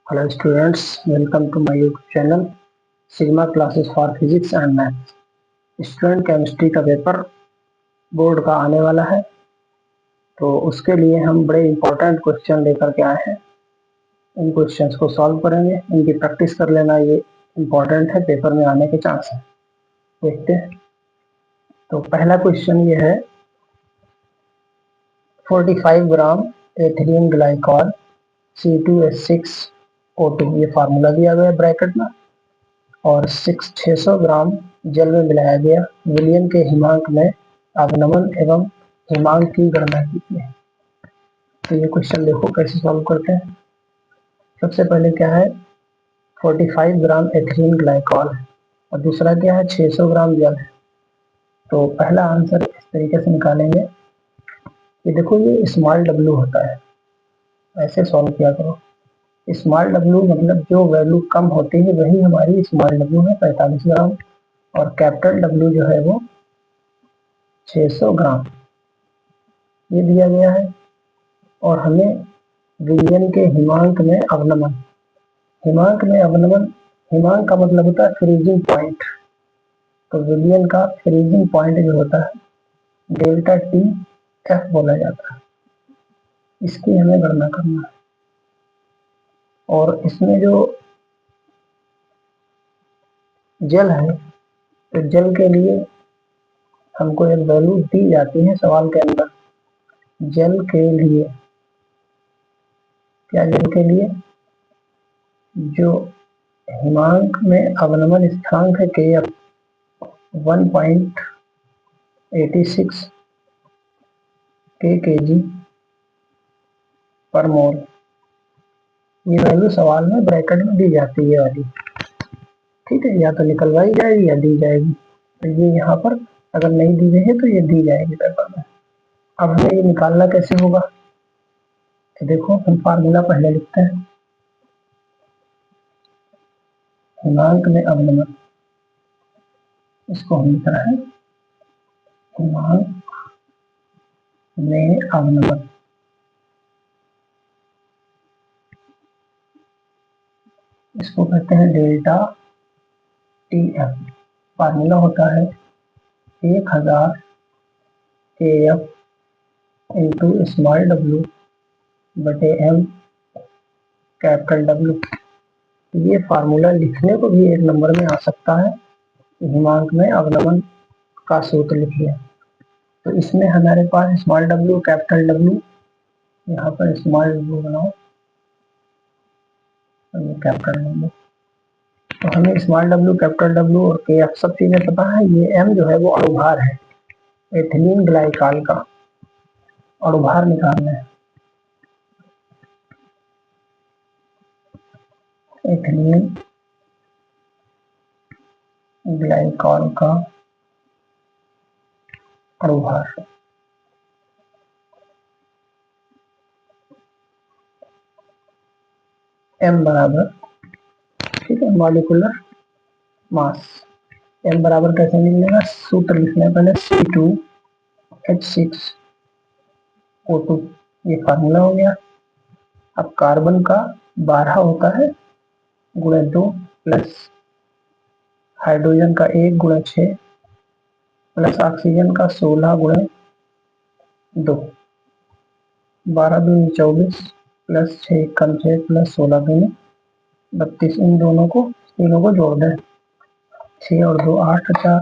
Hello students, welcome to my YouTube channel Sigma Classes for Physics and Maths। Student chemistry का paper board का आने वाला है, तो उसके लिए हम बड़े इंपॉर्टेंट क्वेश्चन लेकर के आए हैं। इन क्वेश्चंस को सॉल्व करेंगे, इनकी प्रैक्टिस कर लेना ये इम्पोर्टेंट है, पेपर में आने के चांस है। देखते हैं। तो पहला क्वेश्चन ये है, 45 ग्राम एथिलीन ग्लाइकॉल C2H6O2, ये फार्मूला दिया गया है ब्रैकेट में, और 600 ग्राम जल में मिलाया गया। विलयन के हिमांक में अवनमन एवं हिमांक की गणना कीजिए। तो ये क्वेश्चन देखो कैसे सॉल्व करते हैं। सबसे पहले क्या है, 45 ग्राम एथिलीन ग्लाइकॉल है और दूसरा क्या है, 600 ग्राम जल है। तो पहला आंसर इस तरीके से निकालेंगे कि देखो ये स्मॉल डब्ल्यू होता है, ऐसे सॉल्व किया करो। स्मॉल डब्ल्यू मतलब जो वैल्यू कम होती है वही हमारी स्मॉल डब्ल्यू है, 45 ग्राम, और कैपिटल डब्ल्यू जो है वो 600 ग्राम ये दिया गया है। और हमें विलयन के हिमांक में अवनमन, हिमांक में अवनमन, हिमांक का मतलब होता है फ्रीजिंग पॉइंट। तो विलयन का फ्रीजिंग पॉइंट जो होता है डेल्टा टी एफ बोला जाता है, इसकी हमें गणना करना है। और इसमें जो जल है, तो जल के लिए हमको एक वैल्यू दी जाती है सवाल के अंदर। जल के लिए क्या, जल के लिए जो हिमांक में अवनमन स्थिरांक है के एफ 1.86 kg पर मोल, ये वैल्यू सवाल में ब्रैकेट में दी जाती है वाली। ठीक है, या तो निकलवाई जाएगी या दी जाएगी। तो ये यहाँ पर अगर नहीं दी गई है तो ये दी जाएगी पेपर में। अब हमें ये निकालना कैसे होगा, तो देखो हम फार्मूला पहले लिखते हैं। हिमांक में अवनमन, इसको हम लिख रहे हैं हिमांक में अवनमन, इसको कहते हैं डेल्टा टी एफ। फार्मूला होता है 1000 के एफ इंटू स्मॉल डब्ल्यू बटे एम कैपिटल डब्ल्यू। ये फार्मूला लिखने को भी एक नंबर में आ सकता है, हिमांक में अवनमन का सूत्र लिखिए। तो इसमें हमारे पास स्मॉल डब्ल्यू कैपिटल डब्ल्यू, यहाँ पर स्मॉल डब्ल्यू बनाओ और ये कैपिटल डब्ल्यू। तो हमें स्मॉल डब्ल्यू कैपिटल डब्ल्यू और के एफ सब चीजें पता है। ये एम जो है वो अणुभार है, एथिलीन ग्लाइकॉल का अणुभार निकालना है। एथिलीन ग्लाइकॉल का अणुभार, एम बराबर, ठीक है, मॉलिक्यूलर मास। एम बराबर कैसे मिलेगा, सूत्र लिखना है पहले, C2H6O2, ये फार्मूला हो गया। अब कार्बन का 12 होता है गुणे 2 प्लस हाइड्रोजन का 1 गुणे 6 प्लस ऑक्सीजन का 16 गुणे 2, 12 दूनी 24 प्लस 6 कम 6 प्लस 16 दूनी 32। इन दोनों को, तीनों को जोड़ दें, 6 और 2 8, 4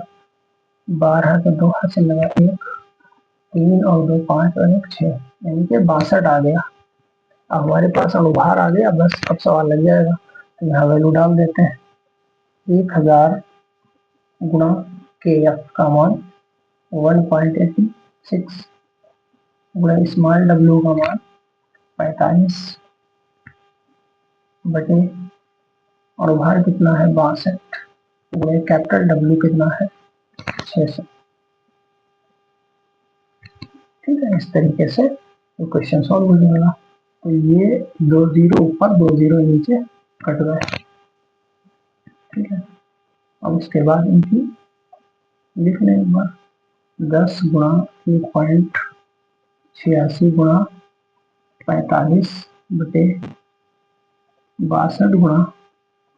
12 के 2 हाथ से लगा 1, 3 और 2 5 और 1 6, यानी कि 62 आ गया। अब हमारे पास अणुभार आ गया, बस अब सवाल लग जाएगा। तो यहाँ वैल्यू डाल देते हैं, 1000 गुणा के एफ का मान 1.86 गुणा स्मॉल डब्ल्यू का मान 45 बटे अणुभार कितना है 62 गुणे कैपिटल डब्ल्यू कितना है 600। ठीक है, इस तरीके से क्वेश्चन सॉल्व हो जाएगा। तो ये 2 जीरो ऊपर 2 जीरो नीचे कट गए। ठीक है, अब उसके बाद इनकी लिख लें एक बार, 10 गुणा 1.86 गुणा 45 बटे 62 गुणा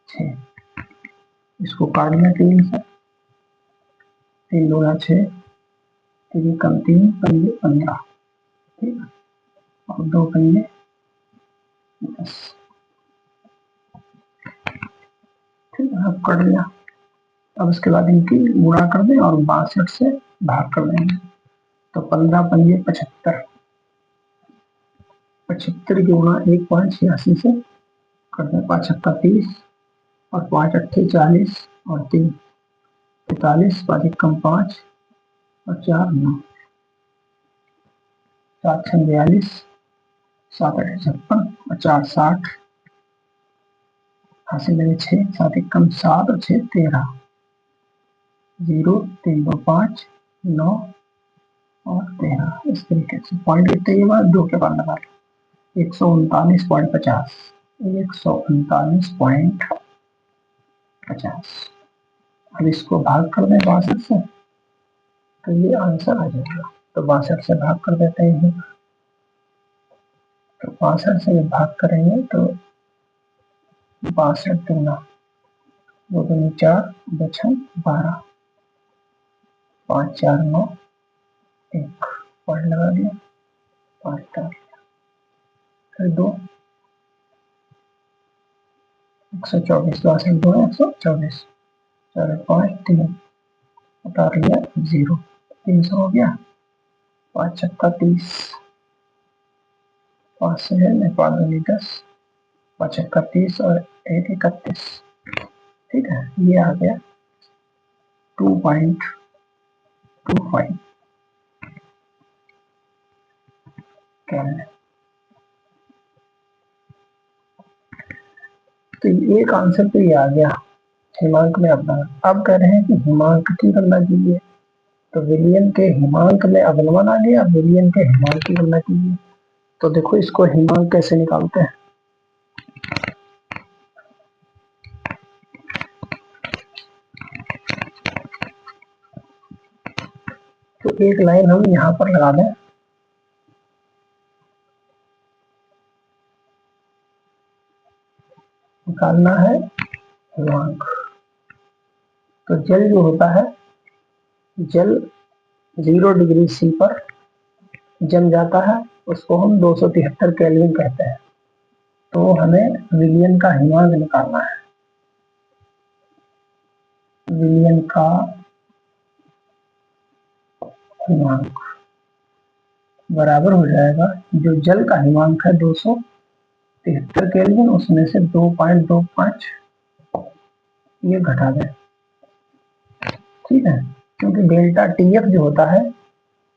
6, इसको काट दिया 3 से, 3 गुणा 6, 3 कम 3 पंजे 15, ठीक है, और 2 पंजे 10, ठीक है, अब कट दिया। अब इसके बाद इनकी गुणा कर दें और 62 से भाग कर देंगे, तो 15 पंजे 75, 75 की गुणा 1.86 से कर दें, 5 छक्का 30 और 5 अट्ठे 40 और 3 45, 5 एकम 5 और 4 9, 7 छः 42, 7 8 56 और 4 60, हासिल लगे 6, 7 एकम 7 और 6 13, 0 3 2 5 9 और 13। इस तरीके से पॉइंट कितने के बाद 2 के बाद लगा 139.50, 139.50। अब इसको भाग कर दें 62 से, तो ये आंसर आ जाएगा। तो 62 से भाग कर देते हैं, तो 62 से भाग करेंगे तो 62 दूना 2 दूनी 4, 2 छः 12, 5 4 9 1 पॉइंट लगा दिया, 5 4 फिर 2, 124, 62 2 124, 4 5 3 उतार लिया 0, 300 हो गया, 5 छक्का 30, 5 से है 5 दूनी 10, 5 छक्का 30 और 1 31, ठीक है, ये आ गया 2.25 केल्विन। तो एक आंसर तो ये आ गया हिमांक में अवनमन। अब कह रहे हैं कि हिमांक की गणना कीजिए, तो विलियन के हिमांक में अवनमन आ गया, विलियन के हिमांक की गणना कीजिए। तो देखो इसको हिमांक कैसे निकालते हैं, तो एक लाइन हम यहाँ पर लगा दें, निकालना है हिमांक। तो जल जो होता है, जल 0 डिग्री सी पर जम जाता है, उसको हम 273 केल्विन कहते हैं। तो हमें विलियन का हिमांक निकालना है, विलियन का हिमांक बराबर हो जाएगा, जो जल का हिमांक है 273 केल्विन, उसमें से 2.25 ये घटा दें, ठीक है, क्योंकि डेल्टा टीएफ जो होता है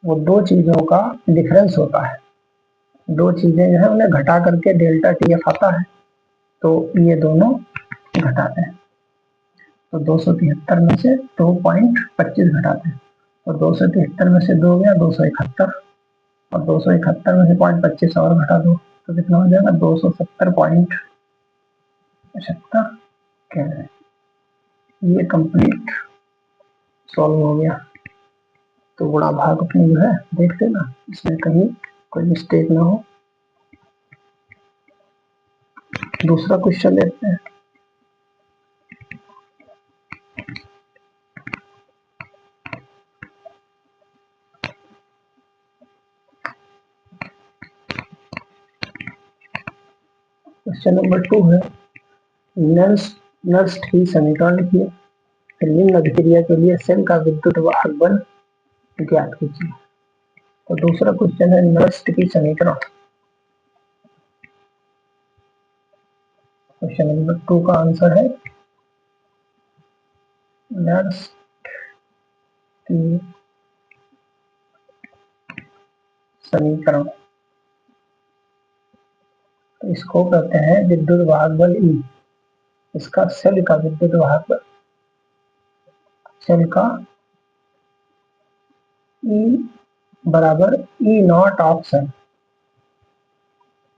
वो दो चीजों का डिफरेंस होता है, दो चीजें जो है उन्हें घटा करके डेल्टा टीएफ आता है, तो ये दोनों घटा दें। तो 273 में से 2.25 घटाते हैं, तो 273 में से 2 गया 271, और 271 में से 0.25 और घटा दो, तो कितना हो जाएगा 270.75 केल्विन। ये कंप्लीट सॉल्व हो गया। तो गुणा भाग अपनी जो है देख लेना, इसमें कहीं कोई मिस्टेक ना हो। दूसरा क्वेश्चन देखते हैं। क्वेश्चन नंबर 2 है, नर्स्ट की समीकरण लिखिए, फिर निम्न अभिक्रिया के लिए सेल का विद्युत वाहक बल ज्ञात कीजिए। तो दूसरा क्वेश्चन है नर्स्ट की समीकरण। क्वेश्चन नंबर 2 का आंसर है नर्स्ट की समीकरण। तो इसको कहते हैं विद्युत वाहक बल ई। इसका सेल का विद्युत वाहक बल, सेल का ई बराबर ई नॉट ऑफ सेल।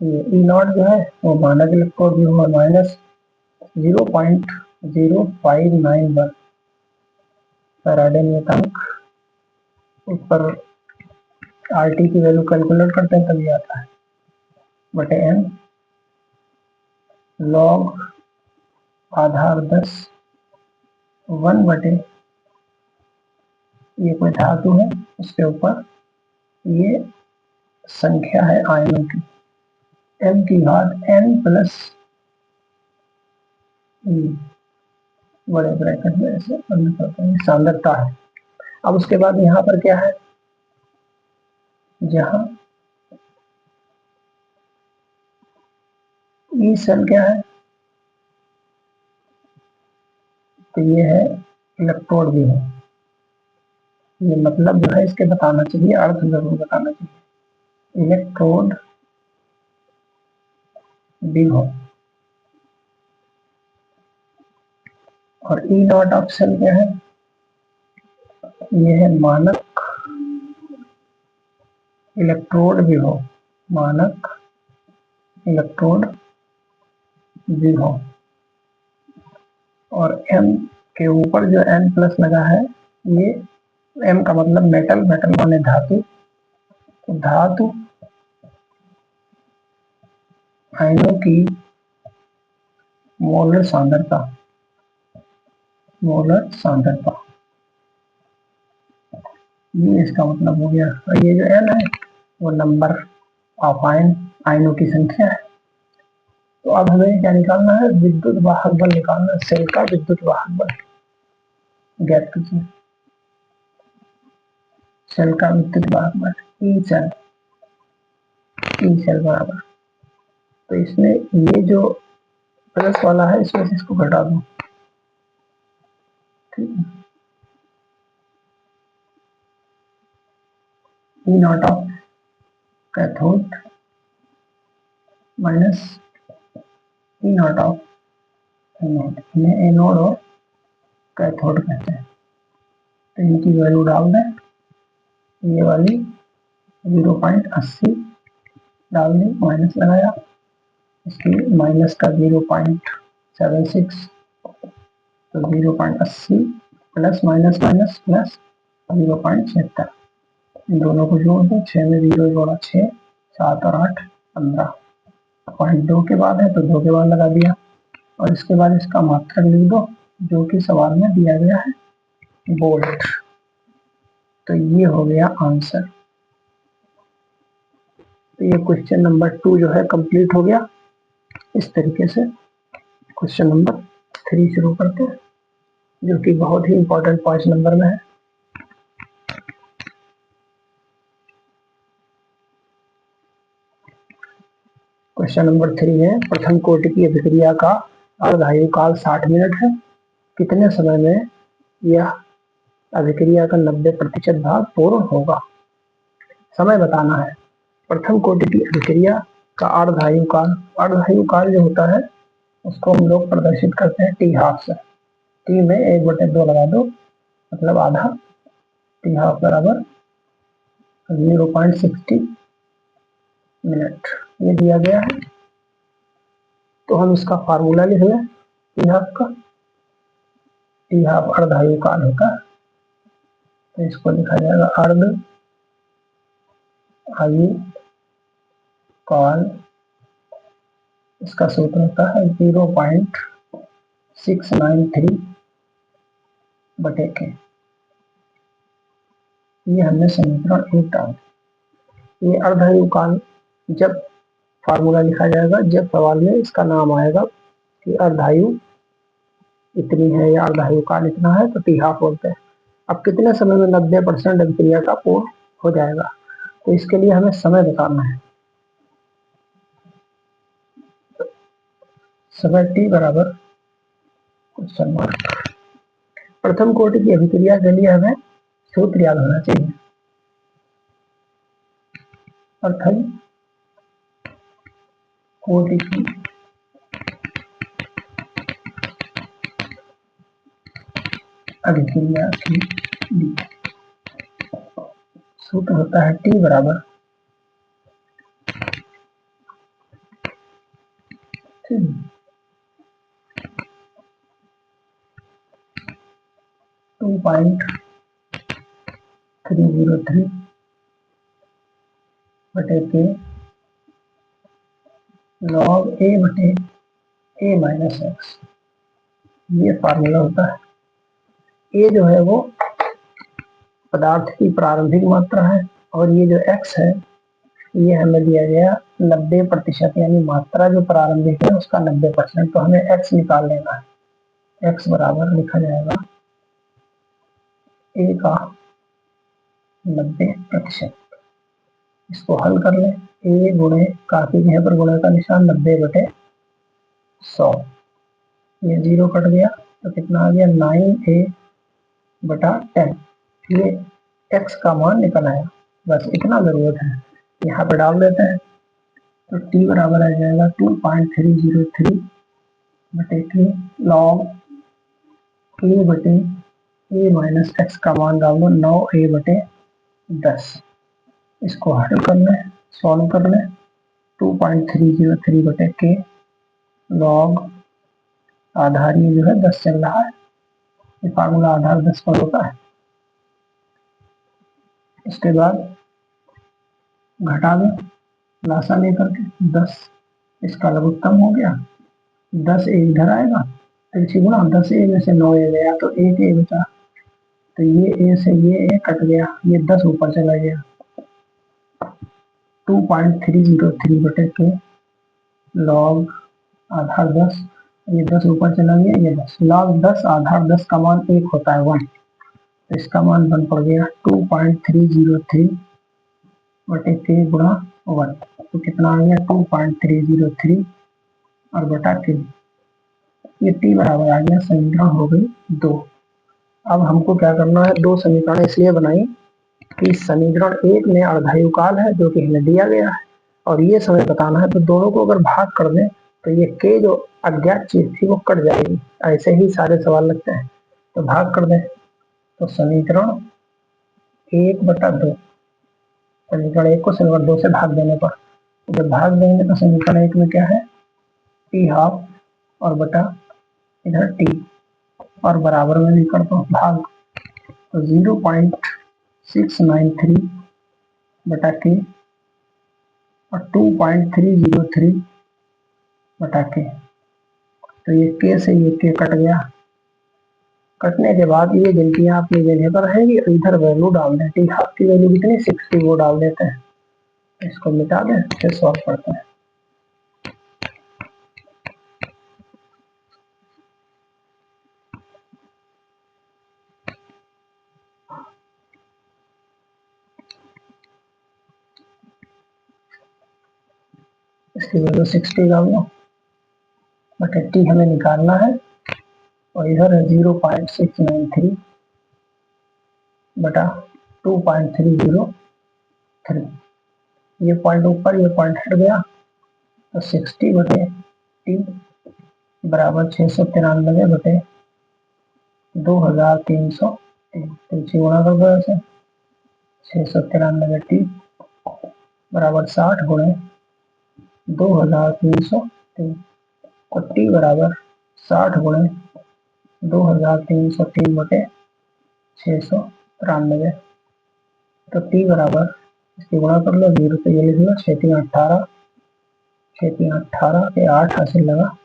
ये ई नॉट जो है वो मानक इलेक्ट्रोड भी हुआ -0.0591 फैराडे नियतांक। ऊपर आरटी की वैल्यू कैलकुलेट करते हैं तभी आता है, बटे एन लॉग आधार 10 1/, ये कोई धातु है, उसके ऊपर ये संख्या है आयनों की, m की घात n प्लस e, बड़े ब्रैकेट में ऐसे बंद करते हैं, सांद्रता है। अब उसके बाद यहाँ पर क्या है, जहाँ ई सेल क्या है, तो ये है इलेक्ट्रोड भी है, ये मतलब जो है इसके बताना चाहिए, अर्थ जरूर बताना चाहिए, इलेक्ट्रोड भी हो। और ई नॉट ऑफ सेल क्या है, ये है मानक इलेक्ट्रोड भी हो, मानक इलेक्ट्रोड भी हो। और m के ऊपर जो n प्लस लगा है, ये m का मतलब मेटल, मेटल माने धातु, तो धातु आयनों की मोलर सांद्रता, मोलर सांद्रता, ये इसका मतलब हो गया। और ये जो n है वो नंबर ऑफ आयन, आयनों की संख्या है। तो अब हमें क्या निकालना है, विद्युत वाहक बल निकालना है, सेल का विद्युत वाहक बल। गैप कीजिए, सेल का विद्युत वाहक बल ई सेल, ई सेल बराबर, तो इसमें ये जो प्लस वाला है इसमें से इसको घटा दो, ठीक है। E naught of cathode minus E naught of anode, इन्हें एनोड और कैथोड कहते हैं। तो इनकी वैल्यू डाल दें, ये वाली 0.80 डाल दी, माइनस लगाया, इसलिए माइनस का 0.76, तो 0.80 प्लस माइनस माइनस प्लस 0.76, इन दोनों को जोड़ दो, 6 में 0 जोड़ा 6, 7 और 8 15, पॉइंट 2 के बाद है तो 2 के बाद लगा दिया, और इसके बाद इसका मात्रक लिख दो जो कि सवाल में दिया गया है, वोल्ट। तो ये हो गया आंसर। तो ये क्वेश्चन नंबर 2 जो है कंप्लीट हो गया। इस तरीके से क्वेश्चन नंबर 3 शुरू करते हैं, जो कि बहुत ही इंपॉर्टेंट 5 नंबर में है। क्वेश्चन नंबर 3 है, प्रथम कोटि की अभिक्रिया का अर्धायु काल 60 मिनट है, कितने समय में यह अभिक्रिया का 90% भाग पूर्ण होगा। समय बताना है। प्रथम कोटि की अभिक्रिया का अर्धायु काल, अर्धायु काल जो होता है उसको हम लोग प्रदर्शित करते हैं टी हाफ से, टी में 1/2 लगा दो, मतलब आधा, टी हाफ बराबर 0.60 मिनट, ये दिया गया है। तो हम इसका फार्मूला लिख लें टी हाफ का, टी हाफ अर्धायु काल होता है, तो इसको लिखा जाएगा अर्ध आयु काल, इसका सूत्र होता है 0.693/K। ये हमने समीकरण 1 डाल, ये अर्धायु काल जब फार्मूला लिखा जाएगा, जब सवाल में इसका नाम आएगा कि अर्धायु इतनी है या अर्धायु काल इतना है, तो टी हाफ बोलते हैं। अब कितने समय में 90% अभिक्रिया का पूर्ण हो जाएगा, तो इसके लिए हमें समय बताना है। समय टी बराबर क्वेश्चन मार्क। प्रथम कोटि की अभिक्रिया के लिए हमें सूत्र याद होना चाहिए। प्रथम कोटि की अभिक्रिया के लिए सूत्र होता है टी बराबर 2.303/K log A/A a minus x, ये फार्मूला होता है। a जो है वो पदार्थ की प्रारंभिक मात्रा है और ये जो x है ये हमें दिया गया 90%, यानी मात्रा जो प्रारंभिक है उसका 90%। तो हमें x निकाल लेना है। x बराबर लिखा जाएगा a का 90%। इसको हल कर लें। a गुणे काफी है पर गुणे का निशान 90/100, ये 0 कट गया तो कितना आ गया 9a/10। ये x का मान निकल आया। बस इतना जरूरत है, यहाँ पे डाल देते हैं तो t बराबर आ जाएगा 2.303/k log a minus x का मान डाल दो 9a/10। इसको हल कर लें, सॉल्व कर लें। 2.303/k log आधार ये जो है 10 चल रहा है, ये फार्मूला आधार 10 पर होता है। इसके बाद घटा दें लासा लेकर के 10, इसका लघुत्तम हो गया 10 a इधर आएगा तो गुणा 10 a में से 9 a गया तो 1 a बचा, तो ये a से ये a कट गया, ये 10 ऊपर चला गया। 2.303/k log आधार 10, ये 10 ऊपर चला गया, ये 10 log 10 आधार 10 का मान 1 होता है 1, तो इसका मान 1 पड़ गया 2.303/k गुणा 1, तो कितना आ गया 2.303 और बटा k, ये t बराबर आ गया समीकरण हो गई 2। अब हमको क्या करना है, दो समीकरण इसलिए बनाई कि समीकरण 1 में अर्धायुकाल है जो कि हमें दिया गया है और ये समय बताना है, तो दोनों को अगर भाग कर दें तो ये k जो अज्ञात चीज थी वो कट जाएगी। ऐसे ही सारे सवाल लगते हैं, तो भाग कर दें तो समीकरण 1/2, समीकरण 1 को समीकरण 2 से भाग देने पर, जब भाग देंगे तो समीकरण 1 में क्या है t हाफ और बटा इधर t और बराबर में भी करता हूँ भाग, तो 0.693/k और 2.303/k, तो ये k से ये k कट गया। कटने के बाद ये गिनतियां अपनी जगह पर रहेंगी, इधर वैल्यू डाल दें, टी हाफ की वैल्यू कितनी 60 वो डाल देते हैं, इसको मिटा दें फिर सॉल्व करते हैं। इसकी वैल्यू 60 डाल दो, बट टी हमें निकालना है और इधर है 0.693 बटा 2.303, ये पॉइंट ऊपर ये पॉइंट हट गया तो 60/t बराबर 693/2303, तो इसे गुणा कर दो ऐसे 693t बराबर 60 गुणे 2303, और t बराबर 60 गुणे 2303/693, तो t बराबर इसकी गुणा कर लो, 0 पे ये लिख लो 6×3 = 18, 6×3 = 18 के 8 हासिल लगा,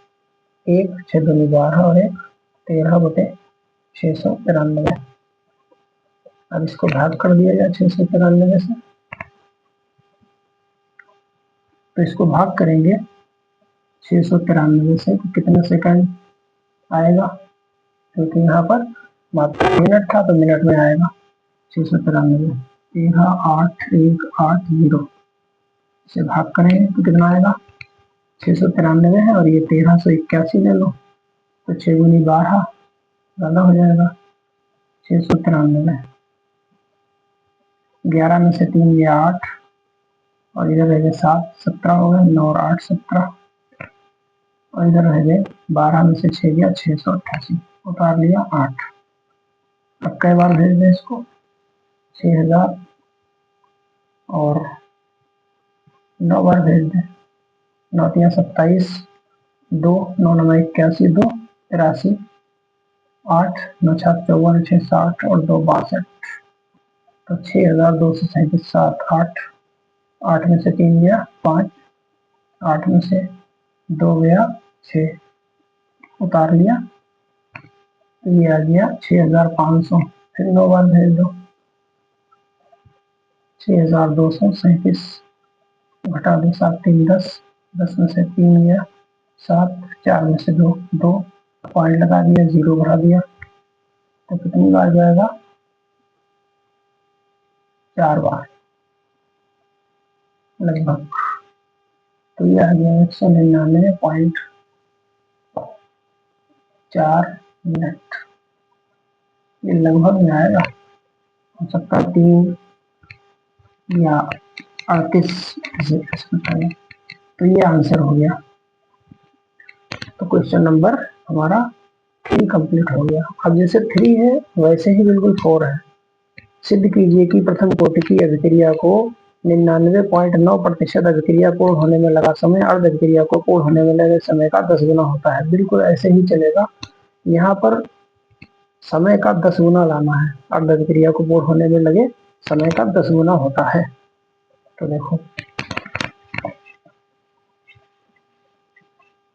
1 6 दूनी 12 और 1 13/693। अब इसको भाग कर दिया जाए 693 से, तो इसको भाग करेंगे 693 से तो कितने सेकंड आएगा, क्योंकि यहाँ पर मात्रा मिनट था तो मिनट में आएगा। 693 13.810 से भाग करेंगे तो कितना आएगा, 693 है और ये 1381 ले लो, तो 6×12 ज़्यादा हो जाएगा 693, 11 में से 3 ये 8 और इधर रह गए 7, 17 हो गए, 9 और 8 17, और इधर रह गए 12 में से 6 गया 688, उतार लिया 8। अब कई बार भेज दें इसको, 6000 और 9 बार भेज दें, 9 3 27, 2 9 9 81, 2 83, 8 9 6 54, 6 60 और 2 62, तो 6237, 7 8, 8 में से 3 गया 5, 8 में से 2 गया 6, उतार लिया तो ये आ गया 6500। फिर 9 बार भेज दो, 6237 घटा दो, 7 3 10, 10 में से 3 गया 7, 4 में से 2 2, पॉइंट लगा दिया, 0 बढ़ा दिया तो कितनी बार जाएगा? 4 बार लगभग। तो ये आ गया 199.4 मिनट। ये लगभग में आएगा, हो सकता है 3 या 38 तो ये आंसर हो गया। तो क्वेश्चन नंबर हमारा 3 कंप्लीट हो गया। अब जैसे 3 है वैसे ही बिल्कुल 4 है। सिद्ध कीजिए कि प्रथम कोटि की अभिक्रिया को 99.9% अभिक्रिया पूर्ण होने में लगा समय अर्ध अभिक्रिया को पूर्ण होने में लगे समय का 10 गुना होता है। बिल्कुल ऐसे ही चलेगा, यहाँ पर समय का 10 गुना लाना है, अर्ध अभिक्रिया को पूर्ण होने में लगे समय का 10 गुना होता है। तो देखो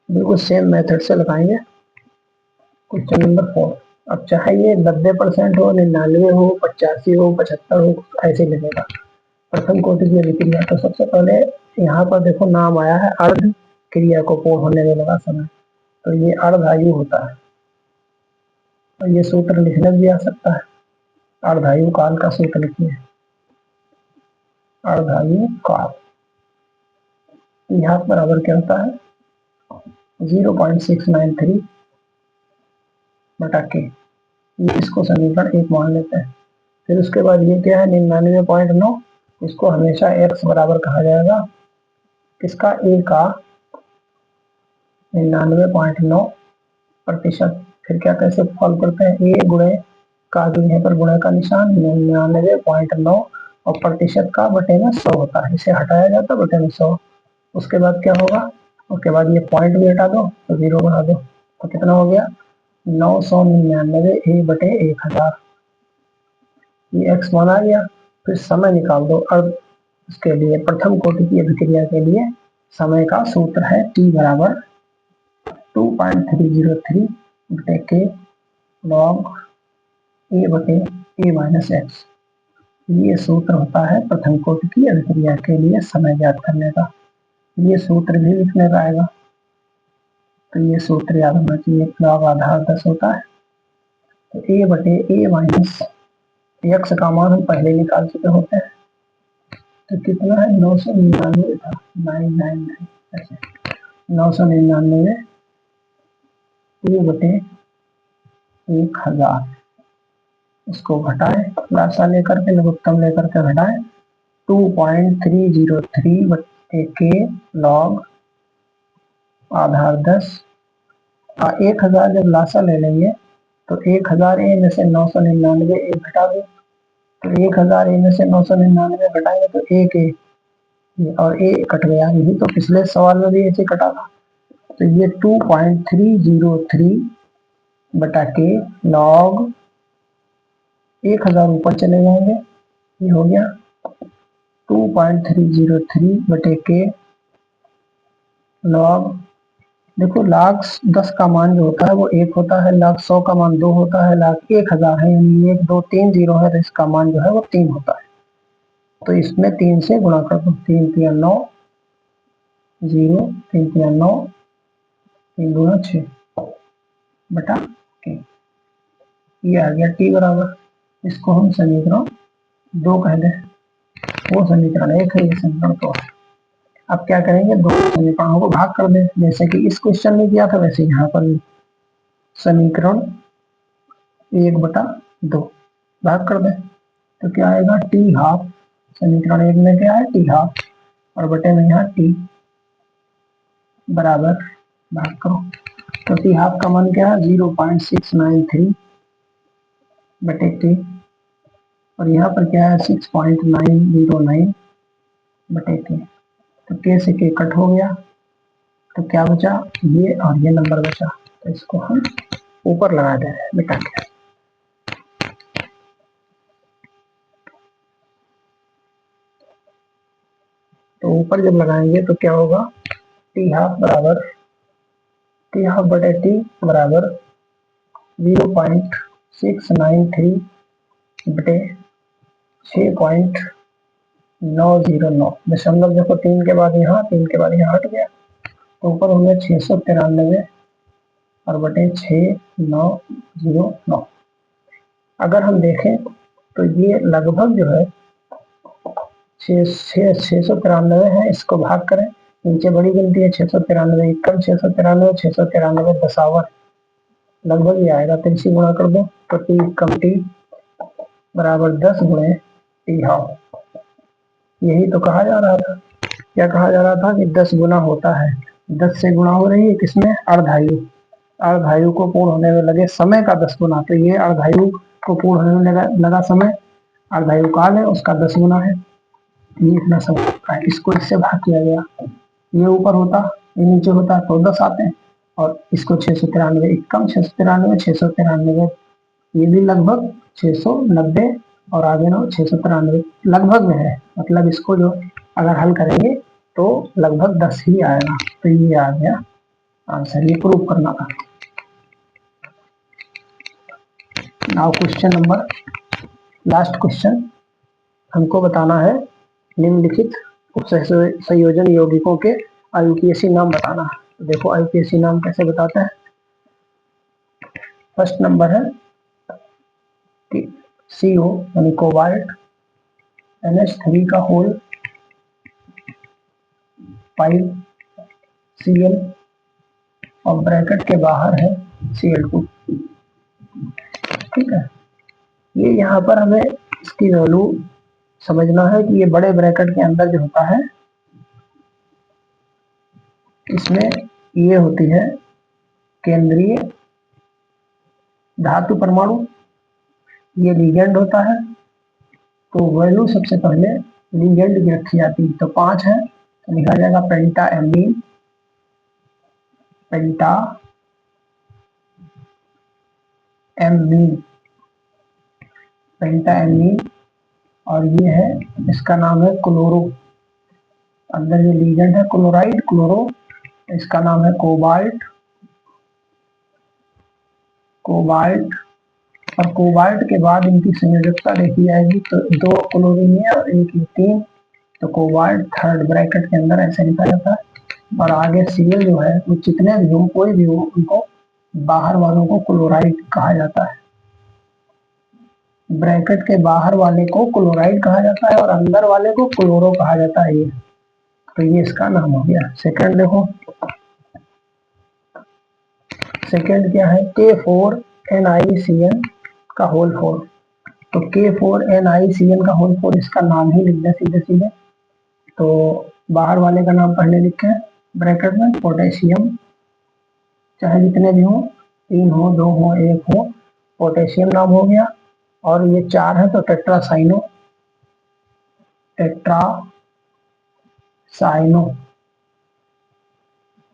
बिल्कुल सेम मेथड से लगाएंगे। Question number 4। अब चाहे ये 90% हो, 99 हो, 85 हो, 75 हो, ऐसे लगेगा। प्रथम कोटि की अभिक्रिया, तो सबसे पहले यहाँ पर देखो नाम आया है अर्ध क्रिया को पूर्ण होने में लगा समय, तो ये अर्धायु होता है। और ये सूत्र लिखने भी आ सकता है, अर्धायु काल का सूत्र लिखिए, अर्धायु काल। यहाँ बराबर क्या होता है? 0.693 बटा के, ये इसको समीकरण 1 मान लेते हैं। फिर उसके बाद ये क्या है? 99.9, इसको हमेशा x बराबर कहा जाएगा किसका? a का 99.9%। फिर क्या कैसे सॉल्व करते हैं? a गुणे का जो यहाँ पर गुणे का निशान 99.9 और प्रतिशत का बटे में 100 होता है, इसे हटाया जाता है बटे में 100। उसके बाद क्या होगा? उसके बाद ये पॉइंट भी हटा दो तो 0 बना दो, तो कितना हो गया? 999 a बटे 1000। ये x मान आ गया। फिर समय निकाल दो। अब इसके लिए प्रथम कोटि की अभिक्रिया के लिए समय का सूत्र है t बराबर 2.303 बटे के लॉग a बटे a माइनस एक्स। ये सूत्र होता है प्रथम कोटि की अभिक्रिया के लिए समय ज्ञात करने का। ये सूत्र भी लिखने का आएगा, तो ये सूत्र याद होना चाहिए। लॉग आधार 10 होता है, तो a बटे a माइनस एक्स का मान हम पहले निकाल चुके होते हैं, तो कितना है? 999 था, 999 ऐसे 999 a बटे 1000। इसको घटाएं, लासा लेकर के लघुत्तम लेकर के घटाएं, 2.303 बटे के लॉग आधार 10। 1000 जब लासा ले लेंगे तो 1000 ए में से 999 एक घटा दो, तो 1000 ए में से 999 घटाएंगे तो एक ए, और ए कट गया। यही तो पिछले सवाल में भी ऐसे कटा था। तो ये 2.303 बटा के लॉग 1000 ऊपर चले जाएंगे, ये हो गया 2.303 बटे के लॉग, देखो लाख 10 का मान जो होता है वो 1 होता है, लाख 100 का मान 2 होता है, लाख 1000 है यानी 1 2 3 जीरो है, तो इसका मान जो है वो 3 होता है। तो इसमें 3 से गुणा कर दो, 3 3 9 0, 3 3 9, 3 गुना 6 बटा के, ये आ गया टी बराबर। इसको हम समीकरण 2 कह दें, वो समीकरण 1 है, ये समीकरण 2 है। अब क्या करेंगे? दो समीकरणों को भाग कर दें, जैसे कि इस क्वेश्चन में किया था वैसे यहाँ पर भी समीकरण 1 बटा 2 भाग कर दें, तो क्या आएगा? T half. समीकरण 1 में क्या है? टी हाफ, और बटे में यहाँ टी बराबर भाग करो, तो टी हाफ का मान क्या है? 0.693 बटे टी, और यहाँ पर क्या है? 6.909 बटे टी। तो के से के कट हो गया, तो क्या बचा? ये और ये नंबर बचा, तो इसको हम ऊपर लगा दे रहे हैं बिठा के। तो ऊपर जब लगाएंगे तो क्या होगा? टी हाफ बराबर टी हाफ बटे टी बराबर 0.693 बटे 6.909। दशमलव देखो 3 के बाद यहाँ, 3 के बाद यहाँ हट गया, तो ऊपर हो गया 693 और बटे 6909। अगर हम देखें तो ये लगभग जो है 693 है, इसको भाग करें, नीचे बड़ी गिनती है 693 एकम 693 693 दशावर, लगभग ये आएगा। तो इसी गुणा कर दो, तो टी कम टी बराबर 10 गुणे टी हाफ। यही तो कहा जा रहा था। क्या कहा जा रहा था कि 10 गुना होता है, 10 से गुणा हो रही है किसमें, अर्धायु। अर्धायु को पूर्ण होने में लगे समय का 10 गुना, तो ये अर्धायु को पूर्ण होने में लगा समय, अर्धायु काल है, उसका 10 गुना है। ये इतना समय का है, इसको इससे भाग किया गया। ये ऊपर होता, ये नीचे होता, तो 10 आते हैं, और इसको 693 एकम 693 693, ये भी लगभग 690 और आगे ना 693 लगभग में है, मतलब इसको जो अगर हल करेंगे तो लगभग 10 ही आएगा। तो ये आ गया आंसर, ये प्रूव करना था। Now question number, last question, हमको बताना है निम्नलिखित संयोजन यौगिकों के आईयूपीएसी नाम बताना है। तो देखो आईयूपीएसी नाम कैसे बताते हैं। फर्स्ट नंबर है CO यानी कोबाल्ट, NH3 का होल 5Cl और ब्रैकेट के बाहर है Cl2। ठीक है, ये यहाँ पर हमें इसकी वैल्यू समझना है कि ये बड़े ब्रैकेट के अंदर जो होता है, इसमें ये होती है केंद्रीय धातु परमाणु, ये लिगेंड होता है। तो वैल्यू सबसे पहले लिगेंड की रखी जाती है, तो 5 है, तो लिखा जाएगा पेंटा एमीन, पेंटा एमीन, पेंटा एमीन। और ये है, इसका नाम है क्लोरो, अंदर ये लिगेंड है क्लोराइड क्लोरो, इसका नाम है कोबाल्ट, कोबाल्ट। और कोबाल्ट के बाद इनकी संयोजकता देखी जाएगी, तो 2 क्लोरीन है और 1 ईथीन, तो कोबाल्ट थर्ड ब्रैकेट के अंदर ऐसे लिखा जाता है। और आगे Cl जो है, वो जितने भी हो, कोई भी हो, उनको बाहर वालों को क्लोराइड कहा जाता है। ब्रैकेट के बाहर वाले को क्लोराइड कहा जाता है और अंदर वाले को क्लोरो कहा जाता है। ये तो ये इसका नाम हो गया। सेकंड देखो, सेकंड क्या है, K4NiCN का होल 4। तो K4NiCN का होल 4, इसका नाम ही लिख दे सीधे सीधे। तो बाहर वाले का नाम पहले लिखे ब्रैकेट में, पोटेशियम, चाहे जितने भी हो, 3 हो 2 हो 1 हो, पोटेशियम नाम हो गया। और ये 4 है, तो टेट्रासाइनो, टेट्रासाइनो,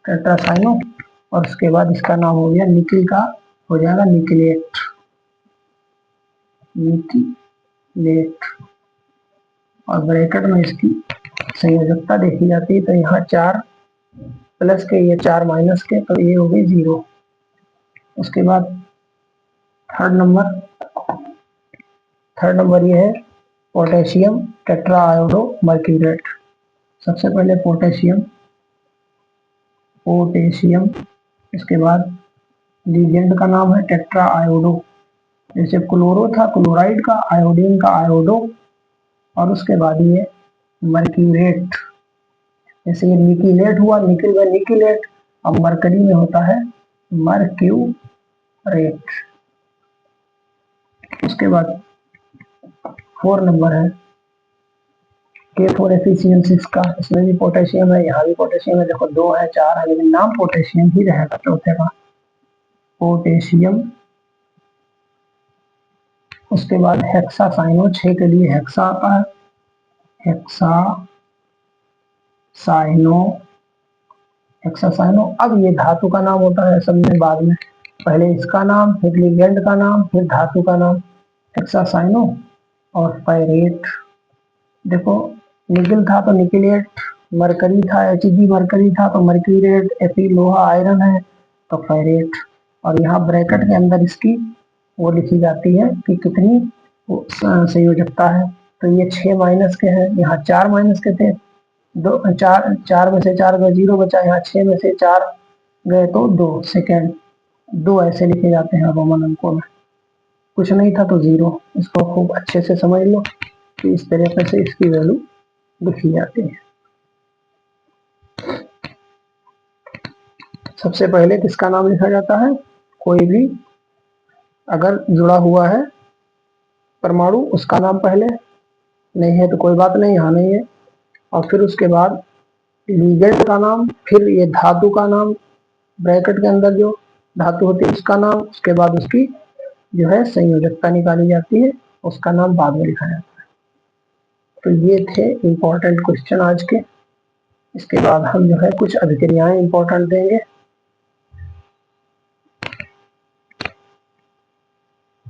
टेट्रासाइनो। और उसके बाद इसका नाम हो गया निकिल का, हो जाएगा निकिलेट, निकिलेट। और ब्रैकेट में इसकी संयोजकता देखी जाती है, तो यहाँ 4 प्लस के, ये 4 माइनस के, तो ये हो गई 0। उसके बाद थर्ड नंबर ये है पोटेशियम टेट्रा आयोडो मर्क्यूरेट। सबसे पहले पोटेशियम, इसके बाद लीजेंड का नाम है टेट्रा आयोडो, जैसे क्लोरो था क्लोराइड का, आयोडीन का आयोडो। और उसके बाद ये मर्क्यूरेट, जैसे ये निकिलेट हुआ, निकिल में निकिलेट, अब मरकरी में होता है मर्क्यूरेट। उसके बाद 4 नंबर है K4 एफिशिएंसीज का, इसमें भी पोटेशियम है, यहाँ भी पोटेशियम है। देखो 2 है 4 है, लेकिन नाम पोटेशियम ही रहेगा चौथे का, पोटेशियम। उसके बाद हेक्सासाइनो, 6 के लिए हेक्सा आता है, हेक्सासाइनो, हेक्सासाइनो। अब ये धातु का नाम होता है, समझे बाद में, पहले इसका नाम, फिर लिगेंड का नाम, फिर धातु का नाम, हेक्सासाइनो। और पायरेट, देखो निकिल था तो निकिलेट, मरकरी था Hg मरकरी था तो मर्क्यूरेट, Fe लोहा आयरन है तो फेरेट। और यहाँ ब्रैकेट के अंदर इसकी वो लिखी जाती है कि कितनी संयोजकता है। तो ये 6 माइनस के हैं, यहाँ 4 माइनस के थे, दो चार, 4 में से 4 गए 0 बचा, यहाँ 6 में से 4 गए तो 2 सेकेंड। 2 ऐसे लिखे जाते हैं रोमन अंकों में, कुछ नहीं था तो 0। इसको खूब अच्छे से समझ लो कि इस तरीके से इसकी वैल्यू लिखी जाती है। सबसे पहले किसका नाम लिखा जाता है? कोई भी अगर जुड़ा हुआ है परमाणु उसका नाम पहले, नहीं है तो कोई बात नहीं, यहाँ नहीं है। और फिर उसके बाद लिगेंड का नाम, फिर ये धातु का नाम, ब्रैकेट के अंदर जो धातु होती है उसका नाम, उसके बाद उसकी जो है संयोजकता निकाली जाती है, उसका नाम बाद में लिखा जाता है। तो ये थे इम्पोर्टेंट क्वेश्चन आज के। इसके बाद हम जो है कुछ अभिक्रियाएं इम्पोर्टेंट देंगे।